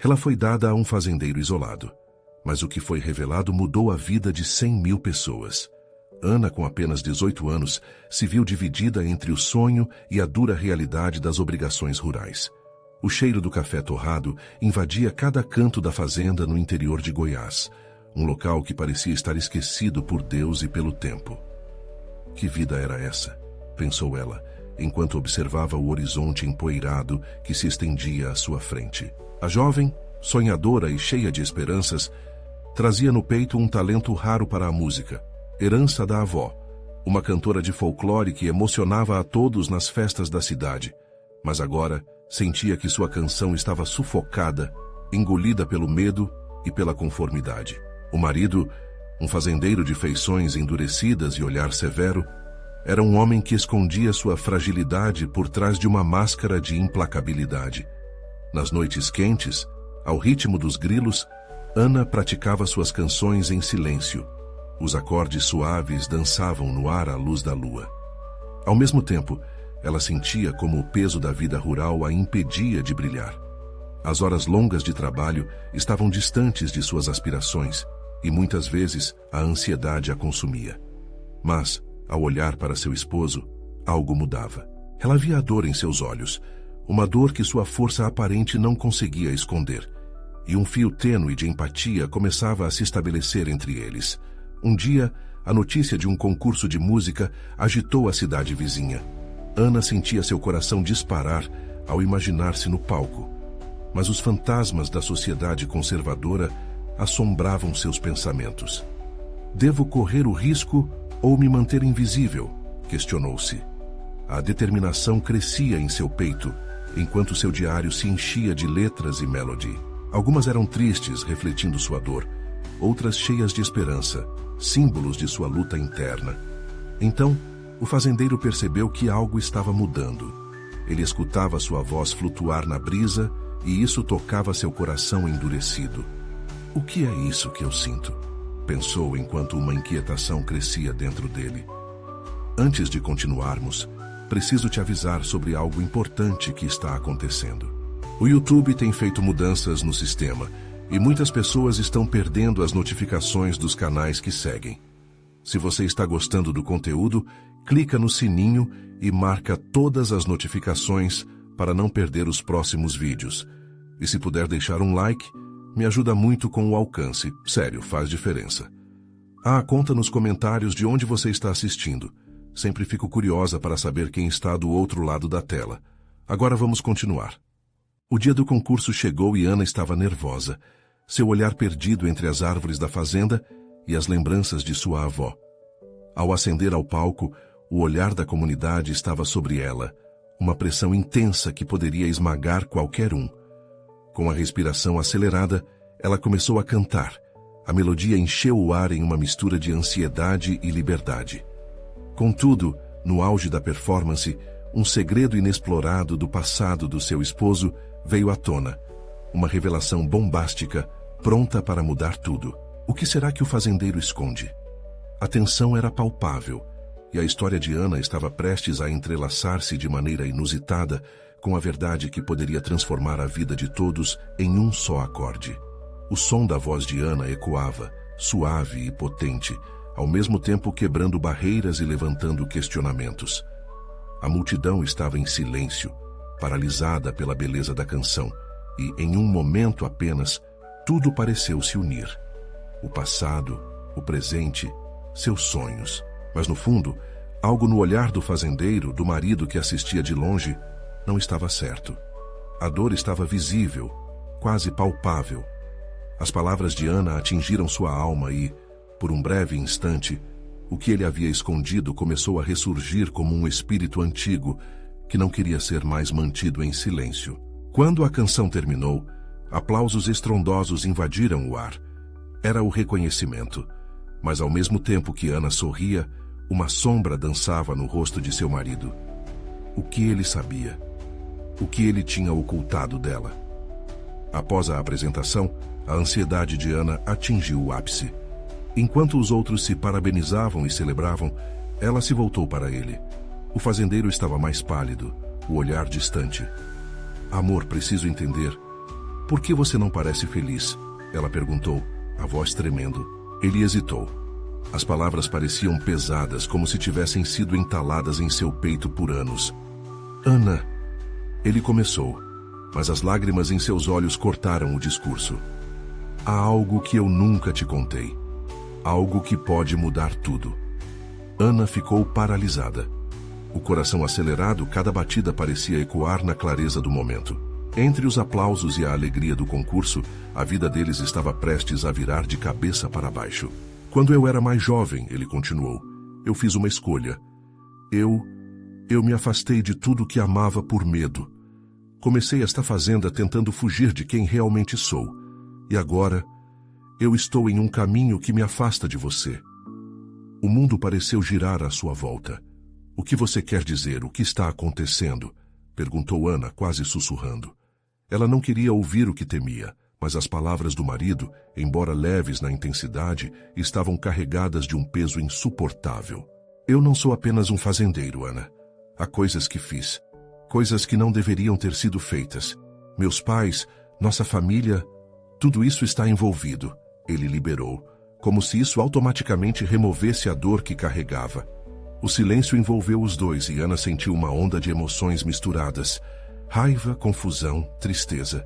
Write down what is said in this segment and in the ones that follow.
Ela foi dada a um fazendeiro isolado, mas o que foi revelado mudou a vida de 100.000 pessoas. Ana, com apenas 18 anos, se viu dividida entre o sonho e a dura realidade das obrigações rurais. O cheiro do café torrado invadia cada canto da fazenda no interior de Goiás, um local que parecia estar esquecido por Deus e pelo tempo. Que vida era essa? Pensou ela, enquanto observava o horizonte empoeirado que se estendia à sua frente. A jovem, sonhadora e cheia de esperanças, trazia no peito um talento raro para a música, herança da avó, uma cantora de folclore que emocionava a todos nas festas da cidade, mas agora sentia que sua canção estava sufocada, engolida pelo medo e pela conformidade. O marido, um fazendeiro de feições endurecidas e olhar severo, era um homem que escondia sua fragilidade por trás de uma máscara de implacabilidade. Nas noites quentes, ao ritmo dos grilos, Ana praticava suas canções em silêncio. Os acordes suaves dançavam no ar à luz da lua. Ao mesmo tempo, ela sentia como o peso da vida rural a impedia de brilhar. As horas longas de trabalho estavam distantes de suas aspirações e muitas vezes a ansiedade a consumia. Mas, ao olhar para seu esposo, algo mudava. Ela via a dor em seus olhos, uma dor que sua força aparente não conseguia esconder, e um fio tênue de empatia começava a se estabelecer entre eles. Um dia, a notícia de um concurso de música agitou a cidade vizinha. Ana sentia seu coração disparar ao imaginar-se no palco, mas os fantasmas da sociedade conservadora assombravam seus pensamentos. Devo correr o risco ou me manter invisível? Questionou-se. A determinação crescia em seu peito, enquanto seu diário se enchia de letras e melody. Algumas eram tristes, refletindo sua dor, outras cheias de esperança, símbolos de sua luta interna. Então, o fazendeiro percebeu que algo estava mudando. Ele escutava sua voz flutuar na brisa e isso tocava seu coração endurecido. O que é isso que eu sinto? Pensou enquanto uma inquietação crescia dentro dele. Antes de continuarmos, preciso te avisar sobre algo importante que está acontecendo. O YouTube tem feito mudanças no sistema e muitas pessoas estão perdendo as notificações dos canais que seguem. Se você está gostando do conteúdo, clica no sininho e marca todas as notificações para não perder os próximos vídeos. E se puder deixar um like, me ajuda muito com o alcance. Sério, faz diferença. Conta nos comentários de onde você está assistindo. Sempre fico curiosa para saber quem está do outro lado da tela. Agora vamos continuar. O dia do concurso chegou e Ana estava nervosa, seu olhar perdido entre as árvores da fazenda e as lembranças de sua avó. Ao ascender ao palco, o olhar da comunidade estava sobre ela, uma pressão intensa que poderia esmagar qualquer um. Com a respiração acelerada, ela começou a cantar. A melodia encheu o ar em uma mistura de ansiedade e liberdade. Contudo, no auge da performance, um segredo inexplorado do passado do seu esposo veio à tona. Uma revelação bombástica, pronta para mudar tudo. O que será que o fazendeiro esconde? A tensão era palpável, e a história de Ana estava prestes a entrelaçar-se de maneira inusitada com a verdade que poderia transformar a vida de todos em um só acorde. O som da voz de Ana ecoava, suave e potente, ao mesmo tempo quebrando barreiras e levantando questionamentos. A multidão estava em silêncio, paralisada pela beleza da canção, e em um momento apenas, tudo pareceu se unir. O passado, o presente, seus sonhos. Mas no fundo, algo no olhar do fazendeiro, do marido que assistia de longe, não estava certo. A dor estava visível, quase palpável. As palavras de Ana atingiram sua alma e, por um breve instante, o que ele havia escondido começou a ressurgir como um espírito antigo que não queria ser mais mantido em silêncio. Quando a canção terminou, aplausos estrondosos invadiram o ar. Era o reconhecimento, mas ao mesmo tempo que Ana sorria, uma sombra dançava no rosto de seu marido. O que ele sabia? O que ele tinha ocultado dela? Após a apresentação, a ansiedade de Ana atingiu o ápice. Enquanto os outros se parabenizavam e celebravam, ela se voltou para ele. O fazendeiro estava mais pálido, o olhar distante. Amor, preciso entender. Por que você não parece feliz? Ela perguntou, a voz tremendo. Ele hesitou. As palavras pareciam pesadas, como se tivessem sido entaladas em seu peito por anos. Ana, ele começou, mas as lágrimas em seus olhos cortaram o discurso. Há algo que eu nunca te contei. Algo que pode mudar tudo. Ana ficou paralisada. O coração acelerado, cada batida parecia ecoar na clareza do momento. Entre os aplausos e a alegria do concurso, a vida deles estava prestes a virar de cabeça para baixo. Quando eu era mais jovem, ele continuou, eu fiz uma escolha. Eu me afastei de tudo que amava por medo. Comecei esta fazenda tentando fugir de quem realmente sou. E agora, eu estou em um caminho que me afasta de você. O mundo pareceu girar à sua volta. O que você quer dizer? O que está acontecendo? Perguntou Ana, quase sussurrando. Ela não queria ouvir o que temia, mas as palavras do marido, embora leves na intensidade, estavam carregadas de um peso insuportável. Eu não sou apenas um fazendeiro, Ana. Há coisas que fiz. Coisas que não deveriam ter sido feitas. Meus pais, nossa família, tudo isso está envolvido. Ele liberou, como se isso automaticamente removesse a dor que carregava. O silêncio envolveu os dois e Ana sentiu uma onda de emoções misturadas. Raiva, confusão, tristeza.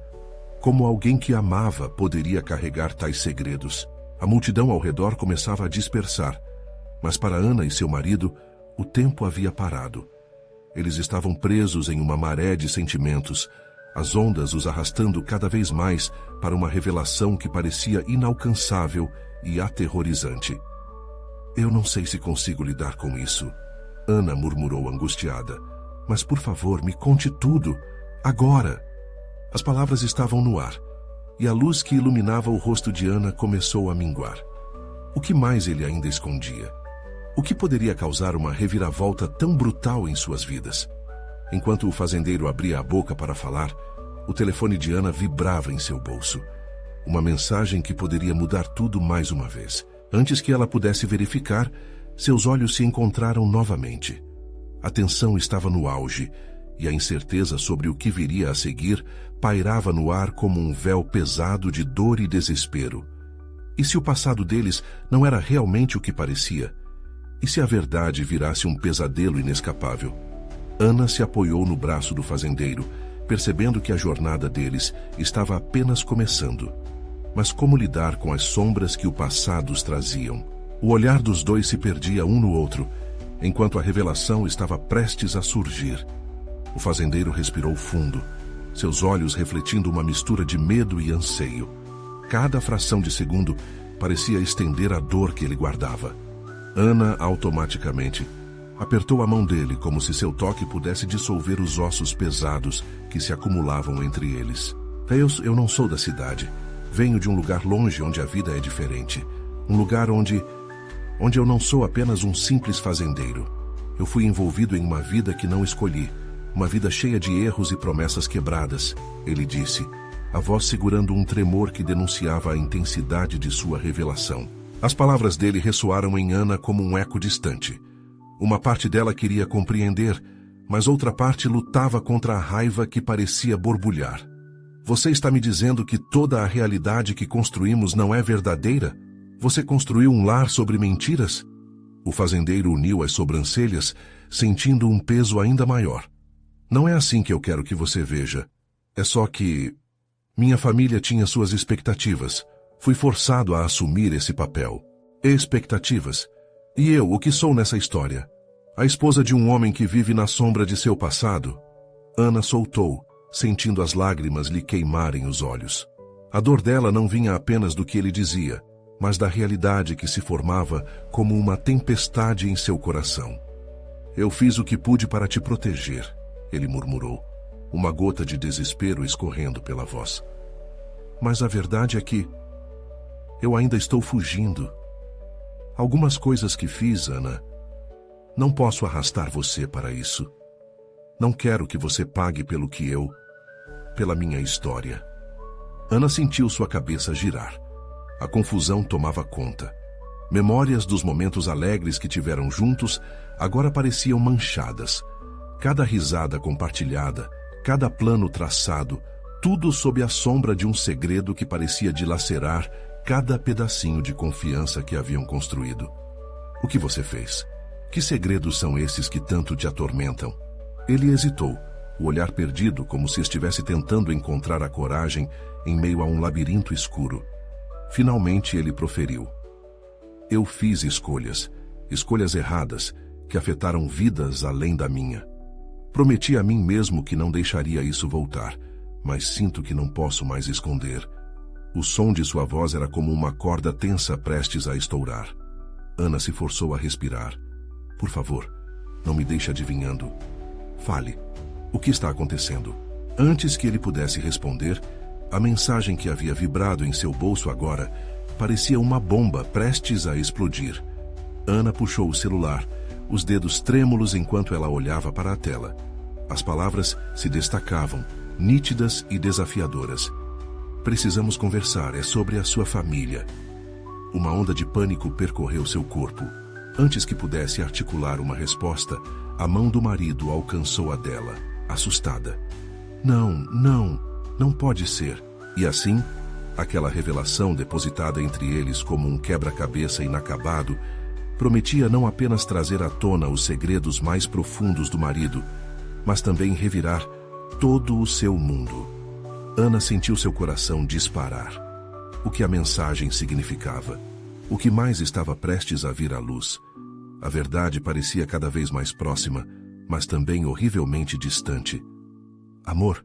Como alguém que amava poderia carregar tais segredos? A multidão ao redor começava a dispersar. Mas para Ana e seu marido, o tempo havia parado. Eles estavam presos em uma maré de sentimentos, as ondas os arrastando cada vez mais para uma revelação que parecia inalcançável e aterrorizante. Eu não sei se consigo lidar com isso, Ana murmurou angustiada. Mas por favor, me conte tudo, agora. As palavras estavam no ar, e a luz que iluminava o rosto de Ana começou a minguar. O que mais ele ainda escondia? O que poderia causar uma reviravolta tão brutal em suas vidas? Enquanto o fazendeiro abria a boca para falar, o telefone de Ana vibrava em seu bolso. Uma mensagem que poderia mudar tudo mais uma vez. Antes que ela pudesse verificar, seus olhos se encontraram novamente. A tensão estava no auge, e a incerteza sobre o que viria a seguir pairava no ar como um véu pesado de dor e desespero. E se o passado deles não era realmente o que parecia? E se a verdade virasse um pesadelo inescapável? Ana se apoiou no braço do fazendeiro, percebendo que a jornada deles estava apenas começando. Mas como lidar com as sombras que o passado os traziam? O olhar dos dois se perdia um no outro, enquanto a revelação estava prestes a surgir. O fazendeiro respirou fundo, seus olhos refletindo uma mistura de medo e anseio. Cada fração de segundo parecia estender a dor que ele guardava. Ana, automaticamente, apertou a mão dele como se seu toque pudesse dissolver os ossos pesados que se acumulavam entre eles. Eu não sou da cidade. Venho de um lugar longe onde a vida é diferente. Um lugar onde eu não sou apenas um simples fazendeiro. Eu fui envolvido em uma vida que não escolhi. Uma vida cheia de erros e promessas quebradas, ele disse, a voz segurando um tremor que denunciava a intensidade de sua revelação. As palavras dele ressoaram em Ana como um eco distante. Uma parte dela queria compreender, mas outra parte lutava contra a raiva que parecia borbulhar. Você está me dizendo que toda a realidade que construímos não é verdadeira? Você construiu um lar sobre mentiras? O fazendeiro uniu as sobrancelhas, sentindo um peso ainda maior. Não é assim que eu quero que você veja. É só que minha família tinha suas expectativas. Fui forçado a assumir esse papel. Expectativas. E eu, o que sou nessa história? A esposa de um homem que vive na sombra de seu passado? Ana soltou, sentindo as lágrimas lhe queimarem os olhos. A dor dela não vinha apenas do que ele dizia, mas da realidade que se formava como uma tempestade em seu coração. Eu fiz o que pude para te proteger, ele murmurou, uma gota de desespero escorrendo pela voz. Mas a verdade é que eu ainda estou fugindo. Algumas coisas que fiz, Ana, não posso arrastar você para isso. Não quero que você pague pela minha história. Ana sentiu sua cabeça girar. A confusão tomava conta. Memórias dos momentos alegres que tiveram juntos agora pareciam manchadas. Cada risada compartilhada, cada plano traçado, Tudo sob a sombra de um segredo que parecia dilacerar cada pedacinho de confiança que haviam construído. O que você fez? Que segredos são esses que tanto te atormentam? Ele hesitou, o olhar perdido, como se estivesse tentando encontrar a coragem em meio a um labirinto escuro. Finalmente ele proferiu: eu fiz escolhas erradas, que afetaram vidas além da minha. Prometi a mim mesmo que não deixaria isso voltar, mas sinto que não posso mais esconder. O som de sua voz era como uma corda tensa prestes a estourar. Ana se forçou a respirar. Por favor, não me deixe adivinhando. Fale. O que está acontecendo? Antes que ele pudesse responder, a mensagem que havia vibrado em seu bolso agora parecia uma bomba prestes a explodir. Ana puxou o celular, os dedos trêmulos enquanto ela olhava para a tela. As palavras se destacavam, nítidas e desafiadoras. Precisamos conversar, é sobre a sua família. Uma onda de pânico percorreu seu corpo. Antes que pudesse articular uma resposta, a mão do marido alcançou a dela, assustada. Não pode ser. E assim, aquela revelação depositada entre eles como um quebra-cabeça inacabado prometia não apenas trazer à tona os segredos mais profundos do marido, mas também revirar todo o seu mundo. Ana sentiu seu coração disparar. O que a mensagem significava? O que mais estava prestes a vir à luz? A verdade parecia cada vez mais próxima, mas também horrivelmente distante. Amor,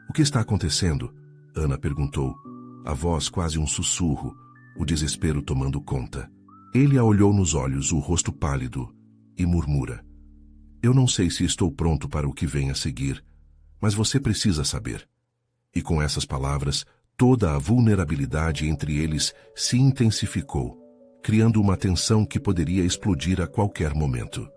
o que está acontecendo? Ana perguntou, a voz quase um sussurro, o desespero tomando conta. Ele a olhou nos olhos, o rosto pálido, e murmura: eu não sei se estou pronto para o que vem a seguir, mas você precisa saber. E com essas palavras, toda a vulnerabilidade entre eles se intensificou, criando uma tensão que poderia explodir a qualquer momento.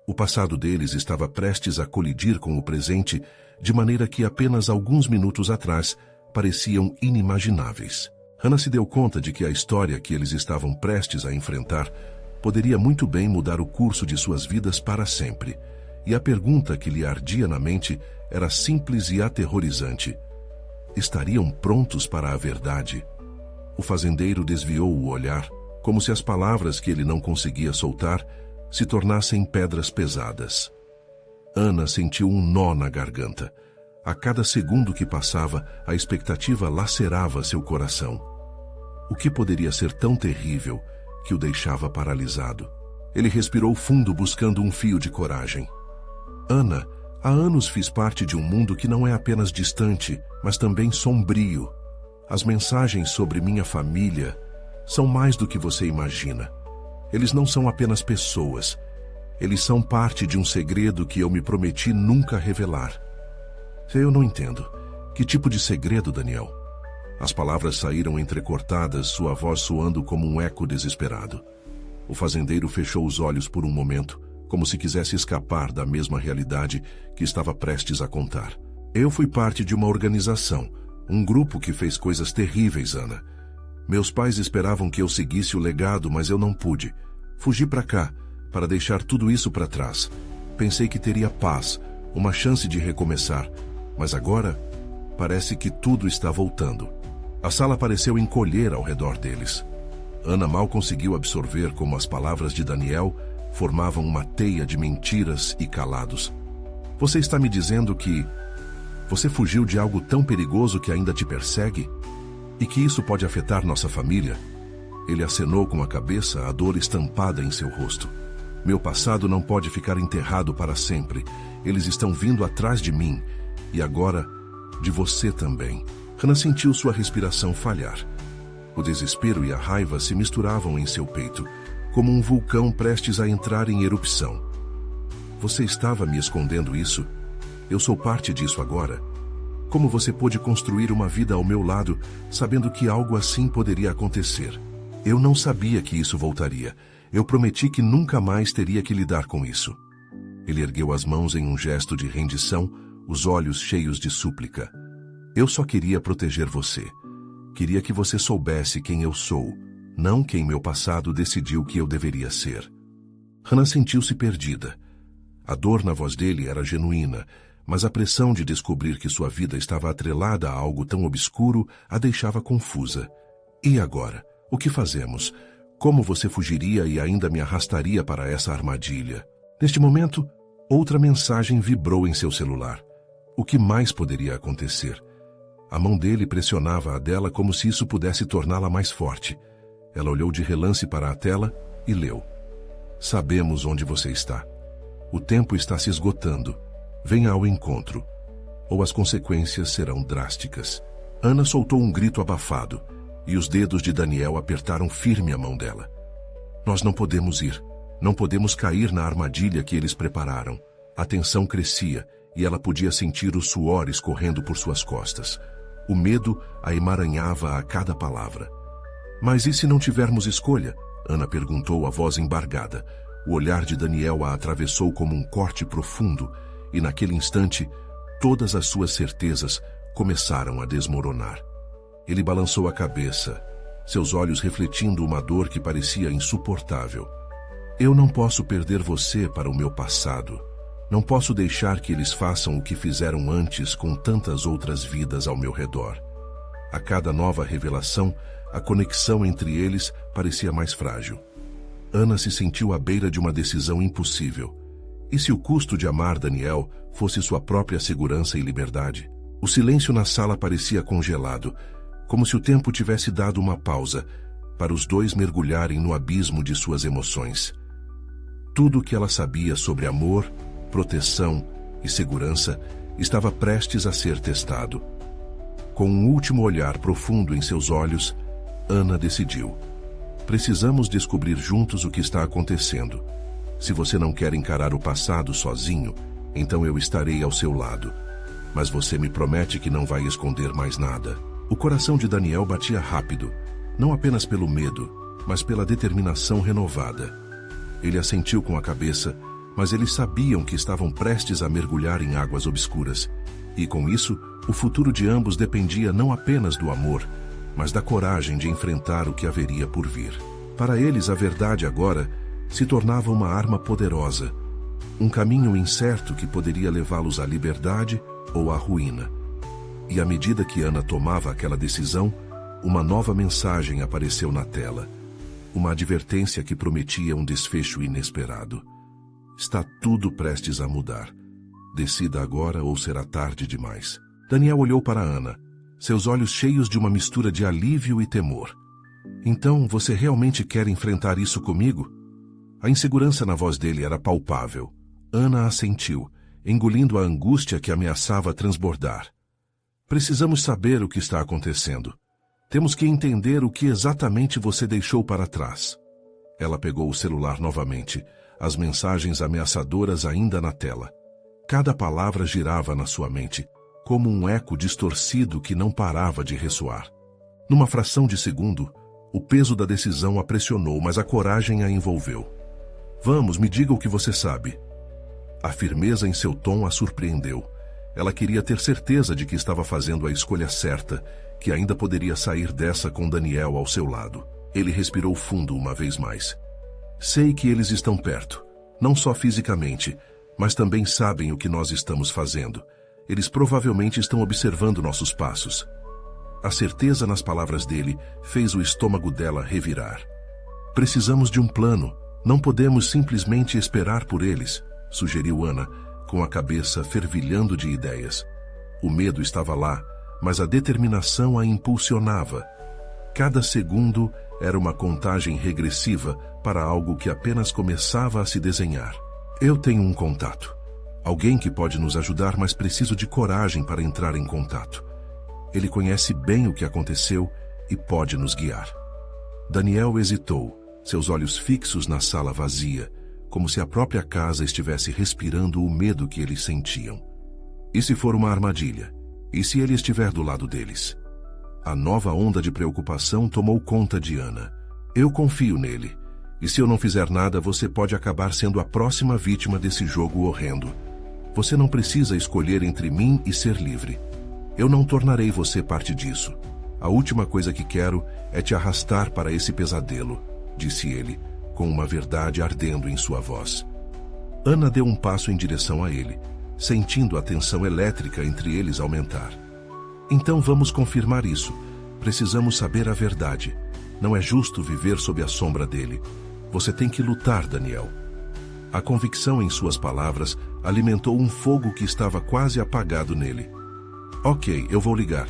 O passado deles estava prestes a colidir com o presente, de maneira que apenas alguns minutos atrás pareciam inimagináveis. Ana se deu conta de que a história que eles estavam prestes a enfrentar poderia muito bem mudar o curso de suas vidas para sempre, e a pergunta que lhe ardia na mente era simples e aterrorizante: estariam prontos para a verdade? O fazendeiro desviou o olhar, como se as palavras que ele não conseguia soltar se tornassem pedras pesadas. Ana sentiu um nó na garganta. A cada segundo que passava, a expectativa lacerava seu coração. O que poderia ser tão terrível que o deixava paralisado? Ele respirou fundo, buscando um fio de coragem. Ana, há anos fiz parte de um mundo que não é apenas distante, mas também sombrio. As mensagens sobre minha família são mais do que você imagina. Eles não são apenas pessoas. Eles são parte de um segredo que eu me prometi nunca revelar. Eu não entendo. Que tipo de segredo, Daniel? As palavras saíram entrecortadas, sua voz soando como um eco desesperado. O fazendeiro fechou os olhos por um momento, como se quisesse escapar da mesma realidade que estava prestes a contar. Eu fui parte de uma organização, um grupo que fez coisas terríveis, Ana. Meus pais esperavam que eu seguisse o legado, mas eu não pude. Fugi para cá, para deixar tudo isso para trás. Pensei que teria paz, uma chance de recomeçar, mas agora parece que tudo está voltando. A sala pareceu encolher ao redor deles. Ana mal conseguiu absorver como as palavras de Daniel formavam uma teia de mentiras e calados. Você está me dizendo que você fugiu de algo tão perigoso que ainda te persegue? E que isso pode afetar nossa família? Ele acenou com a cabeça, a dor estampada em seu rosto. Meu passado não pode ficar enterrado para sempre. Eles estão vindo atrás de mim. E agora, de você também. Ana sentiu sua respiração falhar. O desespero e a raiva se misturavam em seu peito, como um vulcão prestes a entrar em erupção. Você estava me escondendo isso? Eu sou parte disso agora. Como você pôde construir uma vida ao meu lado, sabendo que algo assim poderia acontecer? Eu não sabia que isso voltaria. Eu prometi que nunca mais teria que lidar com isso. Ele ergueu as mãos em um gesto de rendição, os olhos cheios de súplica. Eu só queria proteger você. Queria que você soubesse quem eu sou, não quem meu passado decidiu que eu deveria ser. Hannah sentiu-se perdida. A dor na voz dele era genuína, mas a pressão de descobrir que sua vida estava atrelada a algo tão obscuro a deixava confusa. E agora? O que fazemos? Como você fugiria e ainda me arrastaria para essa armadilha? Neste momento, outra mensagem vibrou em seu celular. O que mais poderia acontecer? A mão dele pressionava a dela como se isso pudesse torná-la mais forte. Ela olhou de relance para a tela e leu. Sabemos onde você está. O tempo está se esgotando. Venha ao encontro, ou as consequências serão drásticas. Ana soltou um grito abafado, e os dedos de Daniel apertaram firme a mão dela. Nós não podemos ir. Não podemos cair na armadilha que eles prepararam. A tensão crescia, e ela podia sentir o suor escorrendo por suas costas. O medo a emaranhava a cada palavra. Mas e se não tivermos escolha? Ana perguntou, a voz embargada. O olhar de Daniel a atravessou como um corte profundo, e naquele instante, todas as suas certezas começaram a desmoronar. Ele balançou a cabeça, seus olhos refletindo uma dor que parecia insuportável. Eu não posso perder você para o meu passado. Não posso deixar que eles façam o que fizeram antes com tantas outras vidas ao meu redor. A cada nova revelação, a conexão entre eles parecia mais frágil. Ana se sentiu à beira de uma decisão impossível. E se o custo de amar Daniel fosse sua própria segurança e liberdade? O silêncio na sala parecia congelado, como se o tempo tivesse dado uma pausa para os dois mergulharem no abismo de suas emoções. Tudo o que ela sabia sobre amor, proteção e segurança estava prestes a ser testado. Com um último olhar profundo em seus olhos, Ana decidiu. Precisamos descobrir juntos o que está acontecendo. Se você não quer encarar o passado sozinho, então eu estarei ao seu lado. Mas você me promete que não vai esconder mais nada. O coração de Daniel batia rápido, não apenas pelo medo, mas pela determinação renovada. Ele assentiu com a cabeça, mas eles sabiam que estavam prestes a mergulhar em águas obscuras. E com isso, o futuro de ambos dependia não apenas do amor, mas da coragem de enfrentar o que haveria por vir. Para eles, a verdade agora se tornava uma arma poderosa, um caminho incerto que poderia levá-los à liberdade ou à ruína. E à medida que Ana tomava aquela decisão, uma nova mensagem apareceu na tela, uma advertência que prometia um desfecho inesperado. Está tudo prestes a mudar. Decida agora ou será tarde demais. Daniel olhou para Ana, seus olhos cheios de uma mistura de alívio e temor. Então, você realmente quer enfrentar isso comigo? A insegurança na voz dele era palpável. Ana assentiu, engolindo a angústia que ameaçava transbordar. Precisamos saber o que está acontecendo. Temos que entender o que exatamente você deixou para trás. Ela pegou o celular novamente, as mensagens ameaçadoras ainda na tela. Cada palavra girava na sua mente, como um eco distorcido que não parava de ressoar. Numa fração de segundo, o peso da decisão a pressionou, mas a coragem a envolveu. Vamos, me diga o que você sabe. A firmeza em seu tom a surpreendeu. Ela queria ter certeza de que estava fazendo a escolha certa, que ainda poderia sair dessa com Daniel ao seu lado. Ele respirou fundo uma vez mais. Sei que eles estão perto, não só fisicamente, mas também sabem o que nós estamos fazendo. Eles provavelmente estão observando nossos passos. A certeza nas palavras dele fez o estômago dela revirar. Precisamos de um plano. Não podemos simplesmente esperar por eles, sugeriu Ana, com a cabeça fervilhando de ideias. O medo estava lá, mas a determinação a impulsionava. Cada segundo era uma contagem regressiva para algo que apenas começava a se desenhar. Eu tenho um contato. Alguém que pode nos ajudar, mas preciso de coragem para entrar em contato. Ele conhece bem o que aconteceu e pode nos guiar. Daniel hesitou, seus olhos fixos na sala vazia, como se a própria casa estivesse respirando o medo que eles sentiam. E se for uma armadilha? E se ele estiver do lado deles? A nova onda de preocupação tomou conta de Ana. Eu confio nele. E se eu não fizer nada, você pode acabar sendo a próxima vítima desse jogo horrendo. Você não precisa escolher entre mim e ser livre. Eu não tornarei você parte disso. A última coisa que quero é te arrastar para esse pesadelo, disse ele, com uma verdade ardendo em sua voz. Ana deu um passo em direção a ele, sentindo a tensão elétrica entre eles aumentar. Então vamos confirmar isso. Precisamos saber a verdade. Não é justo viver sob a sombra dele. Você tem que lutar, Daniel. A convicção em suas palavras alimentou um fogo que estava quase apagado nele. Ok, eu vou ligar.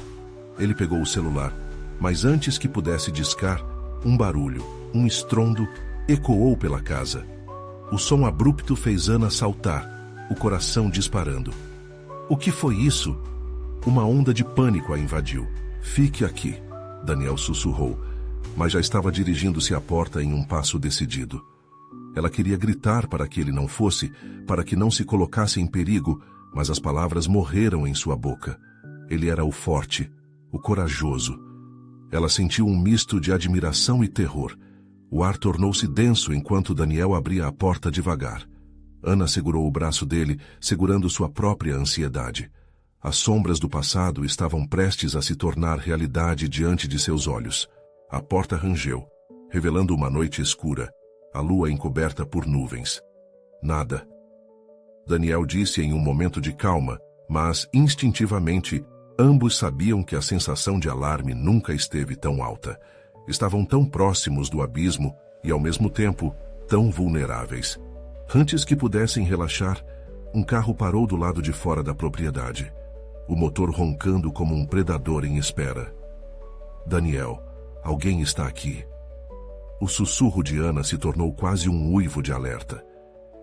Ele pegou o celular, mas antes que pudesse discar, um barulho, um estrondo, ecoou pela casa. O som abrupto fez Ana saltar, o coração disparando. O que foi isso? Uma onda de pânico a invadiu. Fique aqui, Daniel sussurrou, mas já estava dirigindo-se à porta em um passo decidido. Ela queria gritar para que ele não fosse, para que não se colocasse em perigo, mas as palavras morreram em sua boca. Ele era o forte, o corajoso. Ela sentiu um misto de admiração e terror. O ar tornou-se denso enquanto Daniel abria a porta devagar. Ana segurou o braço dele, segurando sua própria ansiedade. As sombras do passado estavam prestes a se tornar realidade diante de seus olhos. A porta rangeu, revelando uma noite escura, a lua encoberta por nuvens. Nada. Daniel disse em um momento de calma, mas, instintivamente, ambos sabiam que a sensação de alarme nunca esteve tão alta. Estavam tão próximos do abismo e, ao mesmo tempo, tão vulneráveis. Antes que pudessem relaxar, um carro parou do lado de fora da propriedade, o motor roncando como um predador em espera. Daniel, alguém está aqui. O sussurro de Ana se tornou quase um uivo de alerta.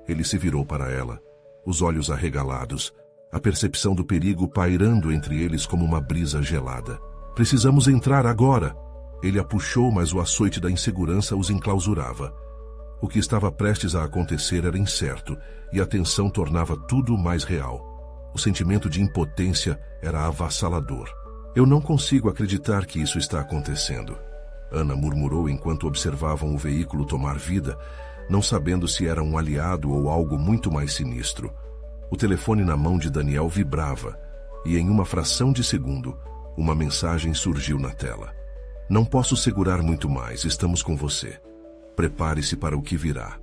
Ele se virou para ela, os olhos arregalados, a percepção do perigo pairando entre eles como uma brisa gelada. Precisamos entrar agora! Ele a puxou, mas o açoite da insegurança os enclausurava. O que estava prestes a acontecer era incerto, e a tensão tornava tudo mais real. O sentimento de impotência era avassalador. Eu não consigo acreditar que isso está acontecendo. Ana murmurou enquanto observavam o veículo tomar vida, não sabendo se era um aliado ou algo muito mais sinistro. O telefone na mão de Daniel vibrava, e em uma fração de segundo, uma mensagem surgiu na tela. Não posso segurar muito mais, estamos com você. Prepare-se para o que virá.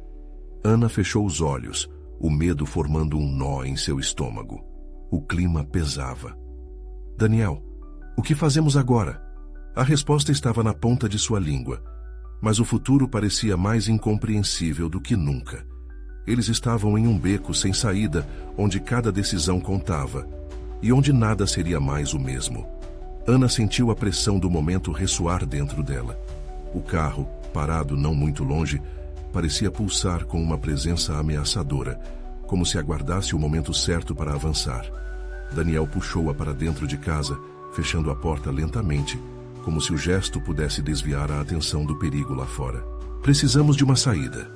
Ana fechou os olhos, o medo formando um nó em seu estômago. O clima pesava. Daniel, o que fazemos agora? A resposta estava na ponta de sua língua, mas o futuro parecia mais incompreensível do que nunca. Eles estavam em um beco sem saída, onde cada decisão contava, e onde nada seria mais o mesmo. Ana sentiu a pressão do momento ressoar dentro dela. O carro, parado não muito longe, parecia pulsar com uma presença ameaçadora, como se aguardasse o momento certo para avançar. Daniel puxou-a para dentro de casa, fechando a porta lentamente, como se o gesto pudesse desviar a atenção do perigo lá fora. Precisamos de uma saída.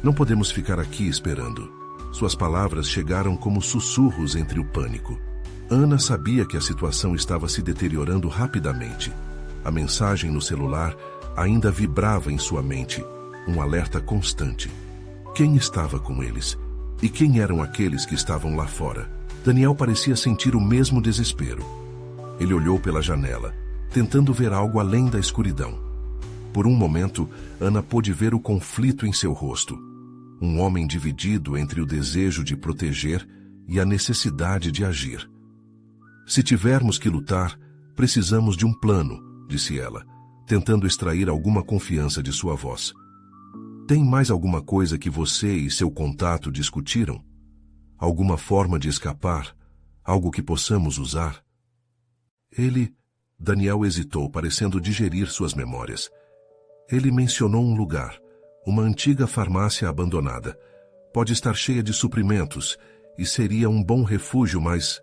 Não podemos ficar aqui esperando. Suas palavras chegaram como sussurros entre o pânico. Ana sabia que a situação estava se deteriorando rapidamente. A mensagem no celular ainda vibrava em sua mente, um alerta constante. Quem estava com eles? E quem eram aqueles que estavam lá fora? Daniel parecia sentir o mesmo desespero. Ele olhou pela janela, tentando ver algo além da escuridão. Por um momento, Ana pôde ver o conflito em seu rosto. Um homem dividido entre o desejo de proteger e a necessidade de agir. Se tivermos que lutar, precisamos de um plano, disse ela, tentando extrair alguma confiança de sua voz. Tem mais alguma coisa que você e seu contato discutiram? Alguma forma de escapar? Algo que possamos usar? Daniel hesitou, parecendo digerir suas memórias. Ele mencionou um lugar, uma antiga farmácia abandonada. Pode estar cheia de suprimentos e seria um bom refúgio, mas...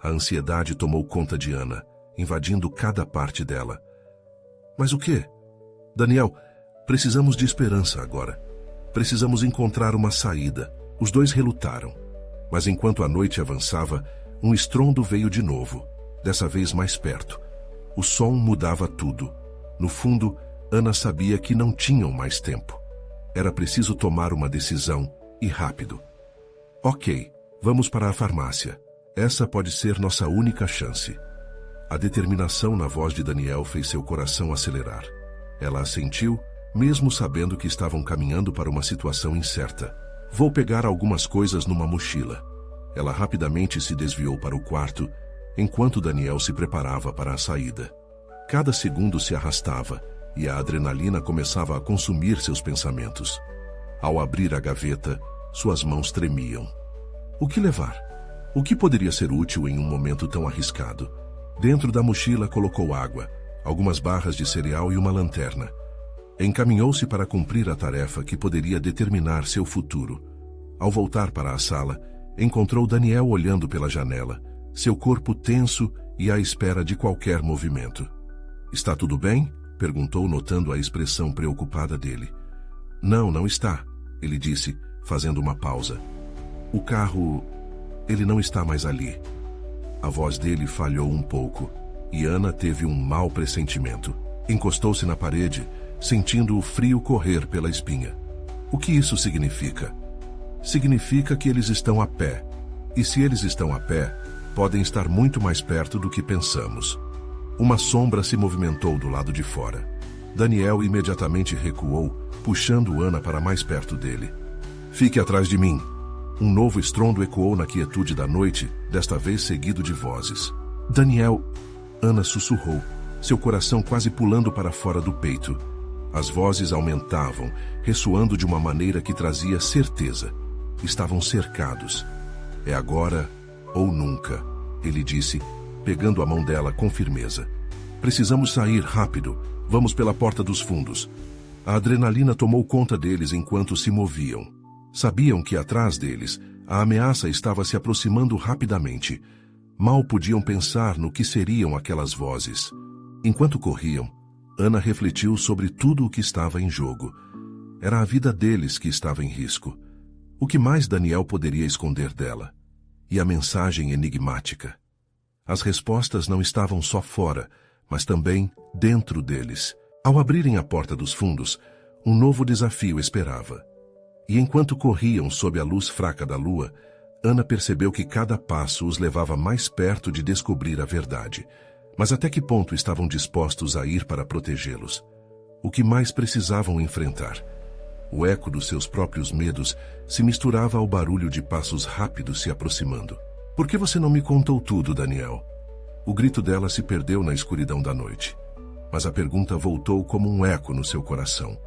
A ansiedade tomou conta de Ana, invadindo cada parte dela. Mas o quê? Daniel, precisamos de esperança agora. Precisamos encontrar uma saída. Os dois relutaram. Mas enquanto a noite avançava, um estrondo veio de novo, dessa vez mais perto. O som mudava tudo. No fundo, Ana sabia que não tinham mais tempo. Era preciso tomar uma decisão, e rápido. Ok, vamos para a farmácia. Essa pode ser nossa única chance. A determinação na voz de Daniel fez seu coração acelerar. Ela assentiu, mesmo sabendo que estavam caminhando para uma situação incerta. Vou pegar algumas coisas numa mochila. Ela rapidamente se desviou para o quarto, enquanto Daniel se preparava para a saída. Cada segundo se arrastava, e a adrenalina começava a consumir seus pensamentos. Ao abrir a gaveta, suas mãos tremiam. O que levar? O que poderia ser útil em um momento tão arriscado? Dentro da mochila colocou água, algumas barras de cereal e uma lanterna. Encaminhou-se para cumprir a tarefa que poderia determinar seu futuro. Ao voltar para a sala, encontrou Daniel olhando pela janela, seu corpo tenso e à espera de qualquer movimento. "Está tudo bem?" perguntou, notando a expressão preocupada dele. "Não, não está", ele disse, fazendo uma pausa. "O carro... ele não está mais ali." A voz dele falhou um pouco, e Ana teve um mau pressentimento. Encostou-se na parede, sentindo o frio correr pela espinha. O que isso significa? Significa que eles estão a pé. E se eles estão a pé, podem estar muito mais perto do que pensamos. Uma sombra se movimentou do lado de fora. Daniel imediatamente recuou, puxando Ana para mais perto dele. "Fique atrás de mim." Um novo estrondo ecoou na quietude da noite, desta vez seguido de vozes. "Daniel..." Ana sussurrou, seu coração quase pulando para fora do peito. As vozes aumentavam, ressoando de uma maneira que trazia certeza. Estavam cercados. "É agora ou nunca", ele disse, pegando a mão dela com firmeza. "Precisamos sair rápido. Vamos pela porta dos fundos." A adrenalina tomou conta deles enquanto se moviam. Sabiam que atrás deles, a ameaça estava se aproximando rapidamente. Mal podiam pensar no que seriam aquelas vozes. Enquanto corriam, Ana refletiu sobre tudo o que estava em jogo. Era a vida deles que estava em risco. O que mais Daniel poderia esconder dela? E a mensagem enigmática? As respostas não estavam só fora, mas também dentro deles. Ao abrirem a porta dos fundos, um novo desafio esperava. E enquanto corriam sob a luz fraca da lua, Ana percebeu que cada passo os levava mais perto de descobrir a verdade. Mas até que ponto estavam dispostos a ir para protegê-los? O que mais precisavam enfrentar? O eco dos seus próprios medos se misturava ao barulho de passos rápidos se aproximando. "Por que você não me contou tudo, Daniel?" O grito dela se perdeu na escuridão da noite. Mas a pergunta voltou como um eco no seu coração.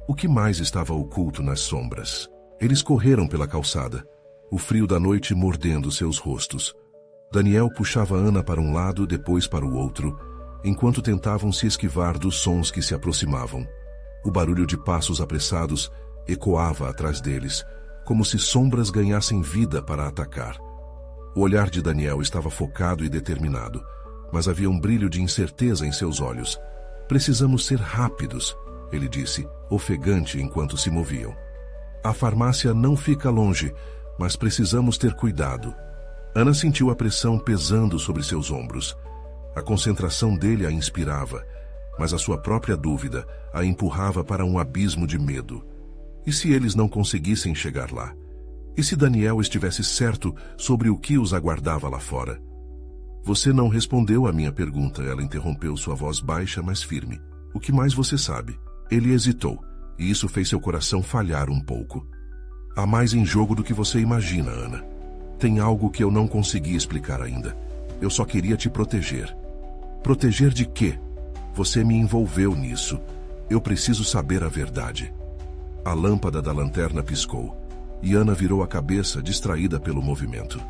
O que mais estava oculto nas sombras? Eles correram pela calçada, o frio da noite mordendo seus rostos. Daniel puxava Ana para um lado, depois para o outro, enquanto tentavam se esquivar dos sons que se aproximavam. O barulho de passos apressados ecoava atrás deles, como se sombras ganhassem vida para atacar. O olhar de Daniel estava focado e determinado, mas havia um brilho de incerteza em seus olhos. "Precisamos ser rápidos", ele disse, ofegante enquanto se moviam. "A farmácia não fica longe, mas precisamos ter cuidado." Ana sentiu a pressão pesando sobre seus ombros. A concentração dele a inspirava, mas a sua própria dúvida a empurrava para um abismo de medo. E se eles não conseguissem chegar lá? E se Daniel estivesse certo sobre o que os aguardava lá fora? "Você não respondeu à minha pergunta", ela interrompeu, sua voz baixa, mas firme. "O que mais você sabe?" Ele hesitou, e isso fez seu coração falhar um pouco. "Há mais em jogo do que você imagina, Ana. Tem algo que eu não consegui explicar ainda. Eu só queria te proteger." "Proteger de quê?" "Você me envolveu nisso. Eu preciso saber a verdade." A lâmpada da lanterna piscou, e Ana virou a cabeça, distraída pelo movimento.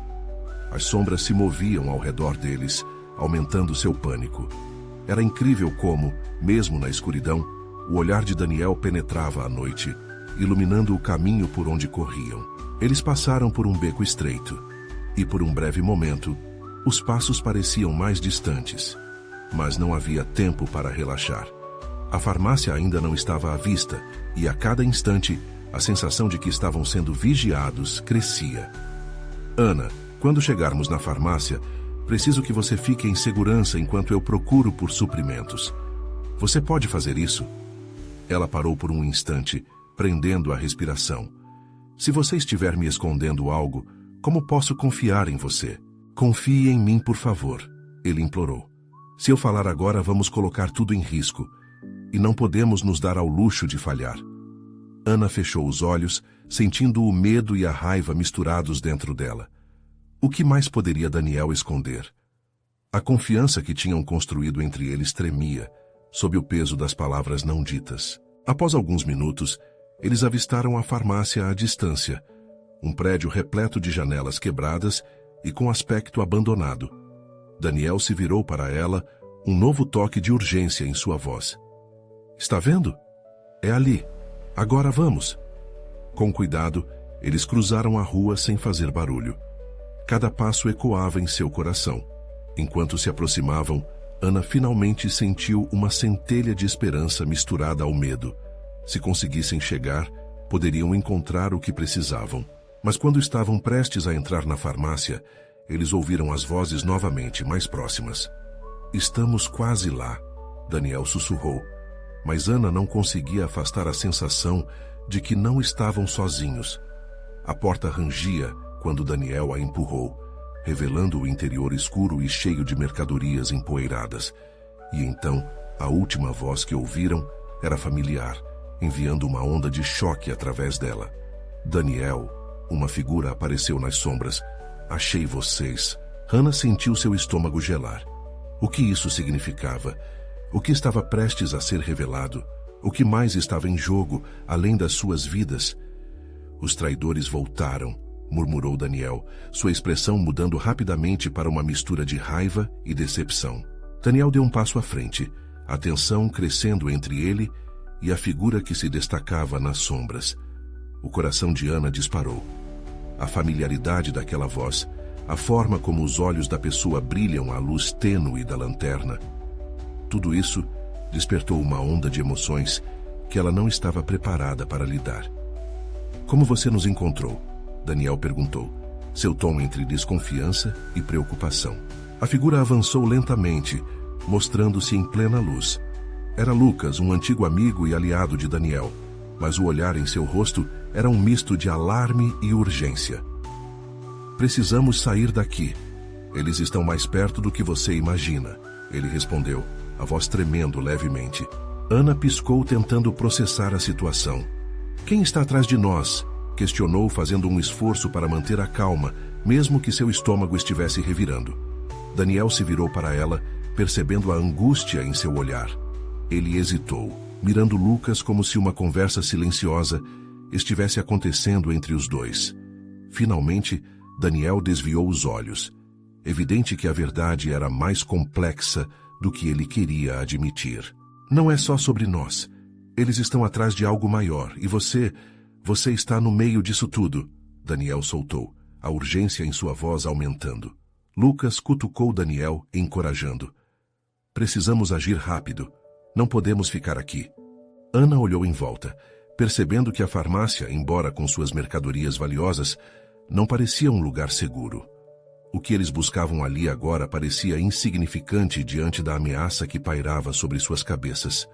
As sombras se moviam ao redor deles, aumentando seu pânico. Era incrível como, mesmo na escuridão, o olhar de Daniel penetrava a noite, iluminando o caminho por onde corriam. Eles passaram por um beco estreito, e por um breve momento, os passos pareciam mais distantes. Mas não havia tempo para relaxar. A farmácia ainda não estava à vista, e a cada instante, a sensação de que estavam sendo vigiados crescia. "Ana, quando chegarmos na farmácia, preciso que você fique em segurança enquanto eu procuro por suprimentos. Você pode fazer isso?" Ela parou por um instante, prendendo a respiração. "Se você estiver me escondendo algo, como posso confiar em você?" "Confie em mim, por favor", ele implorou. "Se eu falar agora, vamos colocar tudo em risco, e não podemos nos dar ao luxo de falhar." Ana fechou os olhos, sentindo o medo e a raiva misturados dentro dela. O que mais poderia Daniel esconder? A confiança que tinham construído entre eles tremia, sob o peso das palavras não ditas. Após alguns minutos, eles avistaram a farmácia à distância, um prédio repleto de janelas quebradas e com aspecto abandonado. Daniel se virou para ela, um novo toque de urgência em sua voz. Está vendo? É ali. Agora vamos. Com cuidado, eles cruzaram a rua sem fazer barulho. Cada passo ecoava em seu coração. Enquanto se aproximavam, Ana finalmente sentiu uma centelha de esperança misturada ao medo. Se conseguissem chegar, poderiam encontrar o que precisavam. Mas quando estavam prestes a entrar na farmácia, eles ouviram as vozes novamente mais próximas. Estamos quase lá, Daniel sussurrou. Mas Ana não conseguia afastar a sensação de que não estavam sozinhos. A porta rangia quando Daniel a empurrou, revelando o interior escuro e cheio de mercadorias empoeiradas. E então, a última voz que ouviram era familiar, enviando uma onda de choque através dela. Daniel, uma figura apareceu nas sombras. Achei vocês. Ana sentiu seu estômago gelar. O que isso significava? O que estava prestes a ser revelado? O que mais estava em jogo, além das suas vidas? Os traidores voltaram, murmurou Daniel, sua expressão mudando rapidamente para uma mistura de raiva e decepção. Daniel deu um passo à frente, a tensão crescendo entre ele e a figura que se destacava nas sombras. O coração de Ana disparou. A familiaridade daquela voz, a forma como os olhos da pessoa brilham à luz tênue da lanterna, tudo isso despertou uma onda de emoções que ela não estava preparada para lidar. Como você nos encontrou? Daniel perguntou, seu tom entre desconfiança e preocupação. A figura avançou lentamente, mostrando-se em plena luz. Era Lucas, um antigo amigo e aliado de Daniel, mas o olhar em seu rosto era um misto de alarme e urgência. Precisamos sair daqui. Eles estão mais perto do que você imagina, ele respondeu, a voz tremendo levemente. Ana piscou tentando processar a situação. Quem está atrás de nós? Questionou, fazendo um esforço para manter a calma, mesmo que seu estômago estivesse revirando. Daniel se virou para ela, percebendo a angústia em seu olhar. Ele hesitou, mirando Lucas como se uma conversa silenciosa estivesse acontecendo entre os dois. Finalmente, Daniel desviou os olhos. Evidente que a verdade era mais complexa do que ele queria admitir. Não é só sobre nós. Eles estão atrás de algo maior, e você está no meio disso tudo, Daniel soltou, a urgência em sua voz aumentando. Lucas cutucou Daniel, encorajando. Precisamos agir rápido. Não podemos ficar aqui. Ana olhou em volta, percebendo que a farmácia, embora com suas mercadorias valiosas, não parecia um lugar seguro. O que eles buscavam ali agora parecia insignificante diante da ameaça que pairava sobre suas cabeças.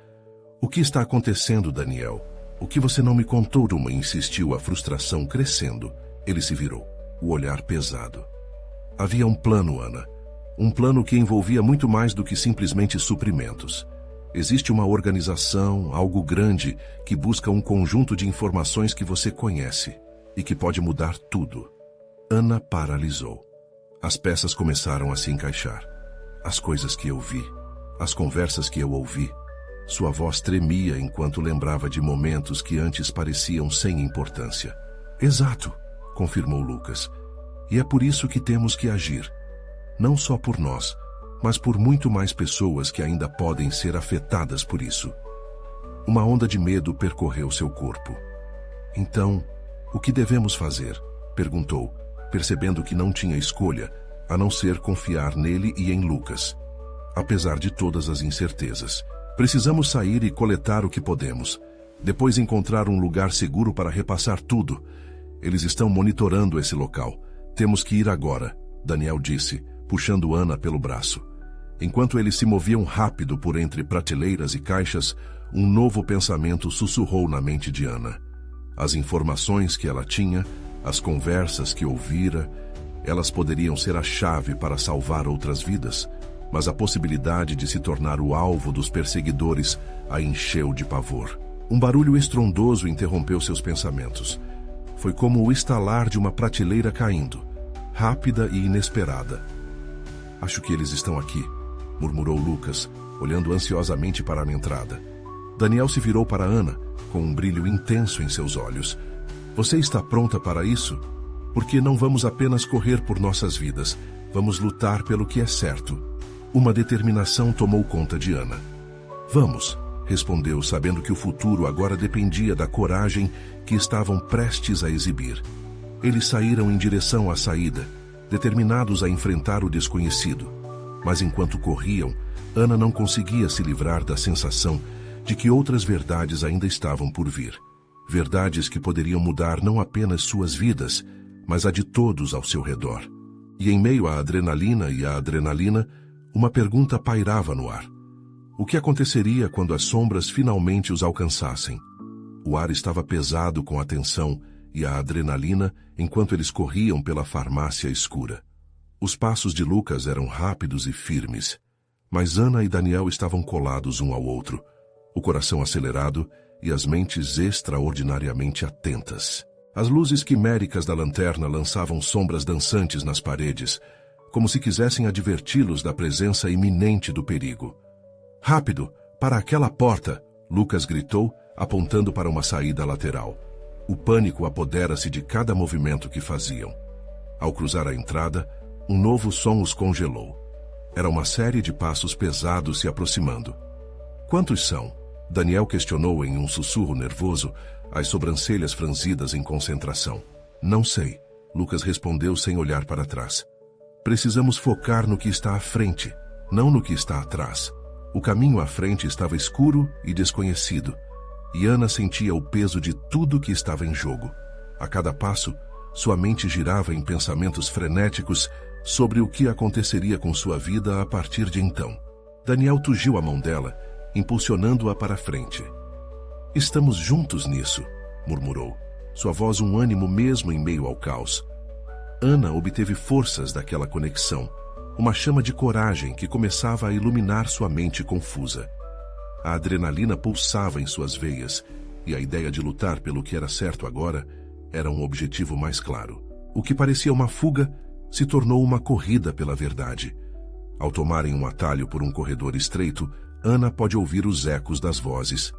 O que está acontecendo, Daniel? O que você não me contou? Uma insistiu, a frustração crescendo. Ele se virou, o olhar pesado. Havia um plano, Ana. Um plano que envolvia muito mais do que simplesmente suprimentos. Existe uma organização, algo grande, que busca um conjunto de informações que você conhece e que pode mudar tudo. Ana paralisou. As peças começaram a se encaixar. As coisas que eu vi, as conversas que eu ouvi. Sua voz tremia enquanto lembrava de momentos que antes pareciam sem importância. Exato, confirmou Lucas. E é por isso que temos que agir. Não só por nós, mas por muito mais pessoas que ainda podem ser afetadas por isso. Uma onda de medo percorreu seu corpo. Então, o que devemos fazer? Perguntou, percebendo que não tinha escolha, a não ser confiar nele e em Lucas. Apesar de todas as incertezas, precisamos sair e coletar o que podemos. Depois encontrar um lugar seguro para repassar tudo. Eles estão monitorando esse local. Temos que ir agora, Daniel disse, puxando Ana pelo braço. Enquanto eles se moviam rápido por entre prateleiras e caixas, um novo pensamento sussurrou na mente de Ana. As informações que ela tinha, as conversas que ouvira, elas poderiam ser a chave para salvar outras vidas, mas a possibilidade de se tornar o alvo dos perseguidores a encheu de pavor. Um barulho estrondoso interrompeu seus pensamentos. Foi como o estalar de uma prateleira caindo. rápida e inesperada. Acho que eles estão aqui, murmurou Lucas, olhando ansiosamente para a entrada. Daniel se virou para Ana, com um brilho intenso em seus olhos. Você está pronta para isso? Porque não vamos apenas correr por nossas vidas, vamos lutar pelo que é certo. Uma determinação tomou conta de Ana. Vamos, respondeu, sabendo que o futuro agora dependia da coragem que estavam prestes a exibir. Eles saíram em direção à saída, determinados a enfrentar o desconhecido. Mas enquanto corriam, Ana não conseguia se livrar da sensação de que outras verdades ainda estavam por vir. Verdades que poderiam mudar não apenas suas vidas, mas a de todos ao seu redor. E em meio à adrenalina e à adrenalina, uma pergunta pairava no ar. O que aconteceria quando as sombras finalmente os alcançassem? O ar estava pesado com a tensão e a adrenalina enquanto eles corriam pela farmácia escura. Os passos de Lucas eram rápidos e firmes, mas Ana e Daniel estavam colados um ao outro, o coração acelerado e as mentes extraordinariamente atentas. As luzes quiméricas da lanterna lançavam sombras dançantes nas paredes, como se quisessem adverti-los da presença iminente do perigo. Rápido, para aquela porta! Lucas gritou, apontando para uma saída lateral. O pânico apodera-se de cada movimento que faziam. Ao cruzar a entrada, um novo som os congelou. Era uma série de passos pesados se aproximando. Quantos são? Daniel questionou em um sussurro nervoso, as sobrancelhas franzidas em concentração. Não sei, Lucas respondeu sem olhar para trás. Precisamos focar no que está à frente, não no que está atrás. O caminho à frente estava escuro e desconhecido, e Ana sentia o peso de tudo que estava em jogo. A cada passo, sua mente girava em pensamentos frenéticos sobre o que aconteceria com sua vida a partir de então. Daniel tugiu a mão dela, impulsionando-a para frente. Estamos juntos nisso, murmurou, sua voz um ânimo mesmo em meio ao caos. Ana obteve forças daquela conexão, uma chama de coragem que começava a iluminar sua mente confusa. A adrenalina pulsava em suas veias, e a ideia de lutar pelo que era certo agora era um objetivo mais claro. O que parecia uma fuga se tornou uma corrida pela verdade. Ao tomarem um atalho por um corredor estreito, Ana pode ouvir os ecos das vozes.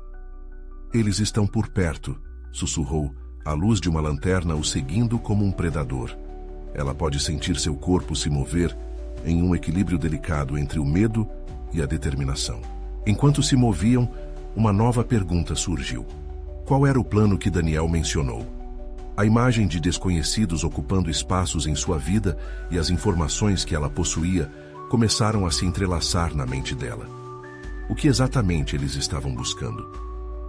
Eles estão por perto, sussurrou, a luz de uma lanterna o seguindo como um predador. Ela pode sentir seu corpo se mover em um equilíbrio delicado entre o medo e a determinação. Enquanto se moviam, uma nova pergunta surgiu. Qual era o plano que Daniel mencionou? A imagem de desconhecidos ocupando espaços em sua vida e as informações que ela possuía começaram a se entrelaçar na mente dela. O que exatamente eles estavam buscando?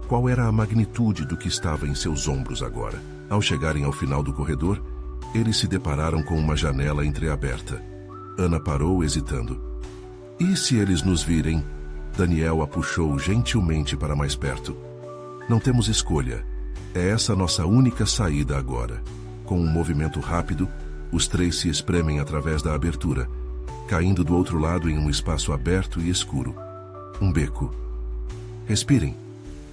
Qual era a magnitude do que estava em seus ombros agora? Ao chegarem ao final do corredor, eles se depararam com uma janela entreaberta. Ana parou, hesitando. E se eles nos virem? Daniel a puxou gentilmente para mais perto. Não temos escolha. É essa nossa única saída agora. Com um movimento rápido, os três se espremem através da abertura, caindo do outro lado em um espaço aberto e escuro. Um beco. Respirem,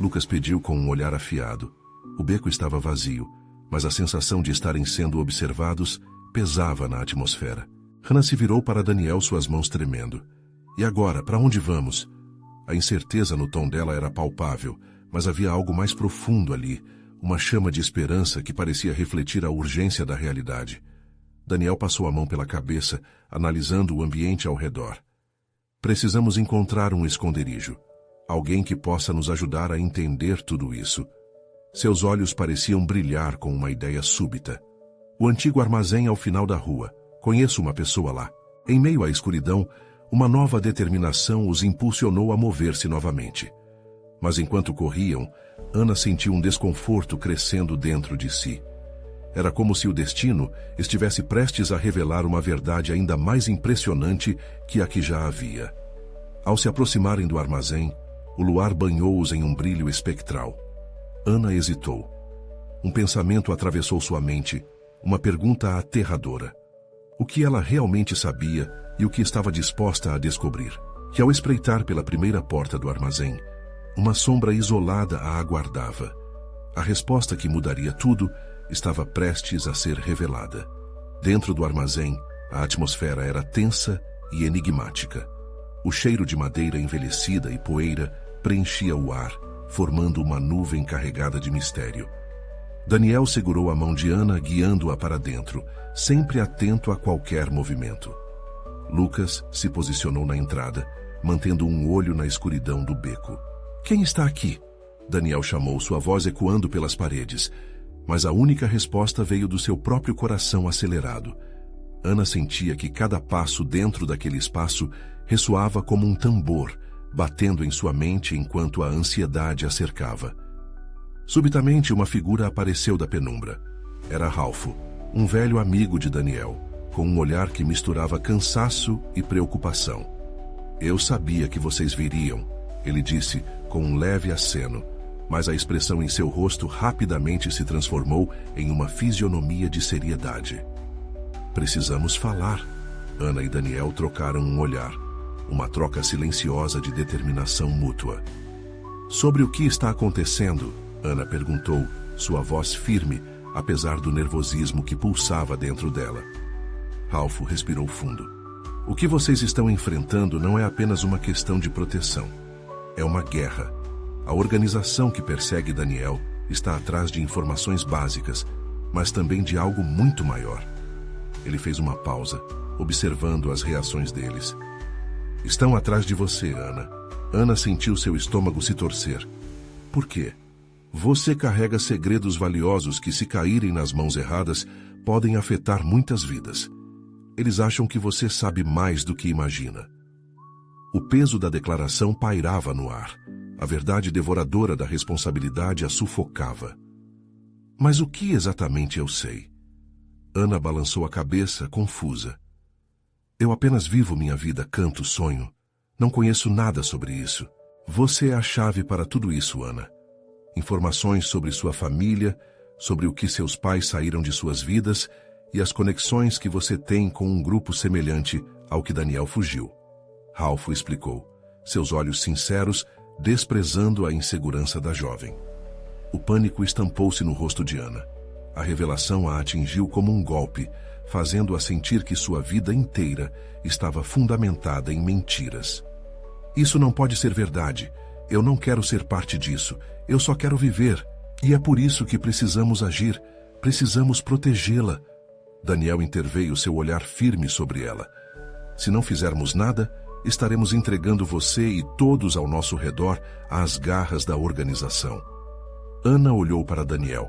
Lucas pediu com um olhar afiado. O beco estava vazio, mas a sensação de estarem sendo observados pesava na atmosfera. Hannah se virou para Daniel, suas mãos tremendo. E agora, para onde vamos? A incerteza no tom dela era palpável, mas havia algo mais profundo ali, uma chama de esperança que parecia refletir a urgência da realidade. Daniel passou a mão pela cabeça, analisando o ambiente ao redor. Precisamos encontrar um esconderijo. Alguém que possa nos ajudar a entender tudo isso. Seus olhos pareciam brilhar com uma ideia súbita. O antigo armazém ao final da rua. Conheço uma pessoa lá. Em meio à escuridão, uma nova determinação os impulsionou a mover-se novamente. Mas enquanto corriam, Ana sentiu um desconforto crescendo dentro de si. Era como se o destino estivesse prestes a revelar uma verdade ainda mais impressionante que a que já havia. Ao se aproximarem do armazém, o luar banhou-os em um brilho espectral. Ana hesitou. Um pensamento atravessou sua mente, uma pergunta aterradora. O que ela realmente sabia e o que estava disposta a descobrir? Que ao espreitar pela primeira porta do armazém, uma sombra isolada a aguardava. A resposta que mudaria tudo estava prestes a ser revelada. Dentro do armazém, a atmosfera era tensa e enigmática. O cheiro de madeira envelhecida e poeira preenchia o ar, formando uma nuvem carregada de mistério. Daniel segurou a mão de Ana, guiando-a para dentro, sempre atento a qualquer movimento. Lucas se posicionou na entrada, mantendo um olho na escuridão do beco. "Quem está aqui?" Daniel chamou, sua voz ecoando pelas paredes, mas a única resposta veio do seu próprio coração acelerado. Ana sentia que cada passo dentro daquele espaço ressoava como um tambor, batendo em sua mente enquanto a ansiedade a cercava. Subitamente, uma figura apareceu da penumbra. Era Ralfo, um velho amigo de Daniel, com um olhar que misturava cansaço e preocupação. "Eu sabia que vocês viriam", ele disse com um leve aceno, mas a expressão em seu rosto rapidamente se transformou em uma fisionomia de seriedade. "Precisamos falar." Ana e Daniel trocaram um olhar, uma troca silenciosa de determinação mútua. "Sobre o que está acontecendo?" Ana perguntou, sua voz firme, apesar do nervosismo que pulsava dentro dela. Ralfo respirou fundo. "O que vocês estão enfrentando não é apenas uma questão de proteção. É uma guerra. A organização que persegue Daniel está atrás de informações básicas, mas também de algo muito maior." Ele fez uma pausa, observando as reações deles. "Estão atrás de você, Ana." Ana sentiu seu estômago se torcer. "Por quê?" "Você carrega segredos valiosos que, se caírem nas mãos erradas, podem afetar muitas vidas. Eles acham que você sabe mais do que imagina." O peso da declaração pairava no ar. A verdade devoradora da responsabilidade a sufocava. "Mas o que exatamente eu sei?" Ana balançou a cabeça, confusa. "Eu apenas vivo minha vida, canto, sonho. Não conheço nada sobre isso. Você é a chave para tudo isso, Ana. Informações sobre sua família, sobre o que seus pais saíram de suas vidas e as conexões que você tem com um grupo semelhante ao que Daniel fugiu." Ralfo explicou, seus olhos sinceros desprezando a insegurança da jovem. O pânico estampou-se no rosto de Ana. A revelação a atingiu como um golpe, fazendo-a sentir que sua vida inteira estava fundamentada em mentiras. "Isso não pode ser verdade. Eu não quero ser parte disso. Eu só quero viver. E é por isso que precisamos agir. Precisamos protegê-la." Daniel interveio, seu olhar firme sobre ela. "Se não fizermos nada, estaremos entregando você e todos ao nosso redor às garras da organização." Ana olhou para Daniel,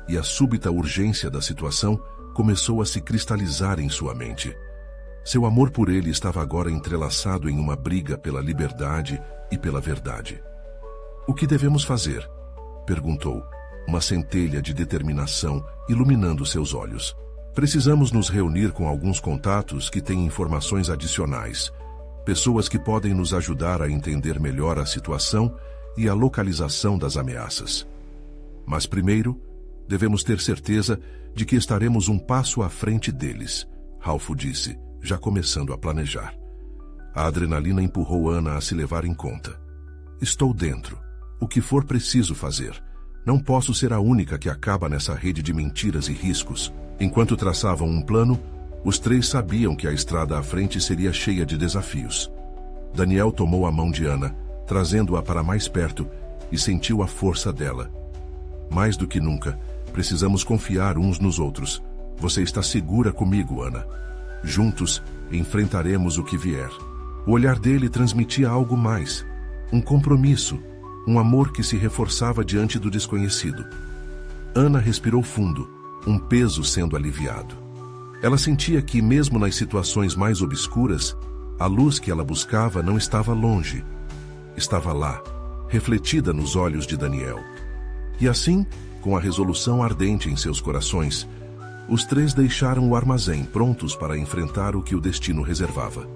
e a súbita urgência da situação começou a se cristalizar em sua mente. Seu amor por ele estava agora entrelaçado em uma briga pela liberdade e pela verdade. "O que devemos fazer?" perguntou, uma centelha de determinação iluminando seus olhos. "Precisamos nos reunir com alguns contatos que têm informações adicionais, pessoas que podem nos ajudar a entender melhor a situação e a localização das ameaças. Mas primeiro, devemos ter certeza de que estaremos um passo à frente deles", Ralfo disse, já começando a planejar. A adrenalina empurrou Ana a se levar em conta. "Estou dentro. O que for preciso fazer. Não posso ser a única que acaba nessa rede de mentiras e riscos." Enquanto traçavam um plano, os três sabiam que a estrada à frente seria cheia de desafios. Daniel tomou a mão de Ana, trazendo-a para mais perto, e sentiu a força dela. "Mais do que nunca, precisamos confiar uns nos outros. Você está segura comigo, Ana. Juntos, enfrentaremos o que vier." O olhar dele transmitia algo mais. Um compromisso, um amor que se reforçava diante do desconhecido. Ana respirou fundo, um peso sendo aliviado. Ela sentia que, mesmo nas situações mais obscuras, a luz que ela buscava não estava longe. Estava lá, refletida nos olhos de Daniel. E assim, com a resolução ardente em seus corações, os três deixaram o armazém prontos para enfrentar o que o destino reservava.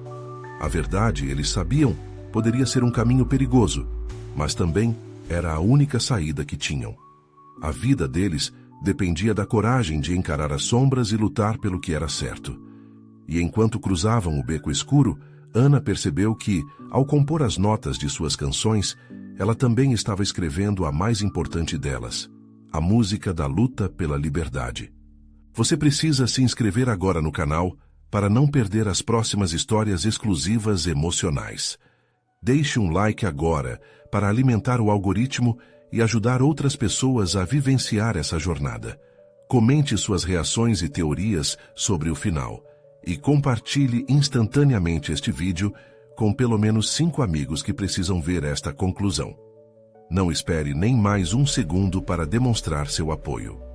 A verdade, eles sabiam, poderia ser um caminho perigoso, mas também era a única saída que tinham. A vida deles dependia da coragem de encarar as sombras e lutar pelo que era certo. E enquanto cruzavam o beco escuro, Ana percebeu que, ao compor as notas de suas canções, ela também estava escrevendo a mais importante delas, a música da luta pela liberdade. Você precisa se inscrever agora no canal para não perder as próximas histórias exclusivas emocionais. Deixe um like agora para alimentar o algoritmo e ajudar outras pessoas a vivenciar essa jornada. Comente suas reações e teorias sobre o final e compartilhe instantaneamente este vídeo com pelo menos 5 amigos que precisam ver esta conclusão. Não espere nem mais um segundo para demonstrar seu apoio.